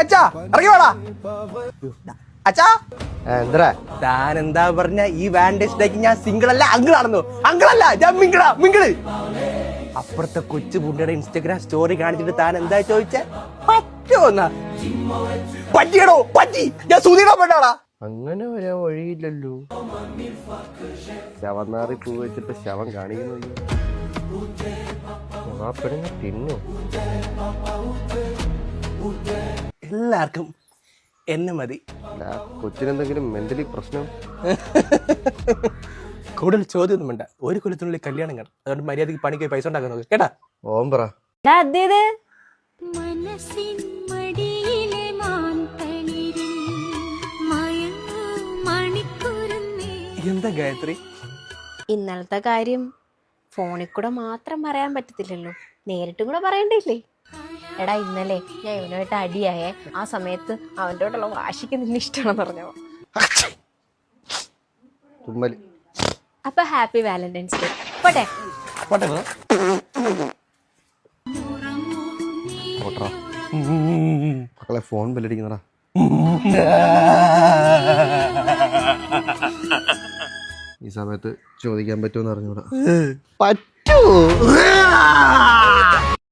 അച്ഛാ ഇറങ്ങി വേടാ അച്ഛാ. എന്താ താൻ എന്താ പറഞ്ഞ ഈ വാലന്റൈൻസ് ഡേക്ക് ഞാൻ സിംഗിൾ അല്ല അങ്കിളാണെന്നോ? അങ്കിളല്ല, ഞാൻ മിങ്കിളാ, മിങ്കിള്. അപ്പുറത്തെ കൊച്ചു പുണ്ണിയുടെ ഇൻസ്റ്റഗ്രാം സ്റ്റോറി കാണിച്ചിട്ട് താൻ എന്താ ചോദിച്ചേ? പറ്റുമോന്നാ? പറ്റിയടോ, പറ്റി. ഞാൻ സുധീടാ പെട്ടാടാ. അങ്ങനെ വരാൻ വഴിയില്ലല്ലോ. ശവനാറി പൂ വെച്ചിട്ട് ശവം കാണിക്കുന്നു. ആ പെണ്ണിനെ തിന്നു. എല്ലാവർക്കും എന്നെ മതി. കൊച്ചിനെന്തെങ്കിലും മെന്റലി പ്രശ്നം? കൂടുതൽ ചോദ്യമൊന്നും വേണ്ട. ഒരു കൊല്ലത്തിനുള്ളിൽ കല്യാണം കാണും. അതുകൊണ്ട് മര്യാദക്ക് പണിക്ക് പൈസ ഉണ്ടാക്കാൻ നോക്ക് കേട്ടാ. ഓം പറ. എന്താ ഗായത്രി? ഇന്നലത്തെ കാര്യം ഫോണിൽ കൂടെ മാത്രം പറയാൻ പറ്റത്തില്ലല്ലോ, നേരിട്ടും കൂടെ പറയണ്ടില്ലേ? എടാ, ഇന്നലെ ഞാൻ ഇവനുമായിട്ട് അടിയായേ. ആ സമയത്ത് അവൻ്റെയോടുള്ള വാശിക്ക് നിന്നെ ഇഷ്ടമാണെന്ന് പറഞ്ഞോ. അപ്പൊ ഹാപ്പി വാലന്റൈൻസ് ഡേ. പോട്ടെ. മക്കളെ ഫോൺ ബെല്ലടിക്കുന്നടാ. ഈ സമയത്ത് ചോദിക്കാൻ പറ്റുമെന്ന് അറിഞ്ഞൂടാ. പറ്റൂ.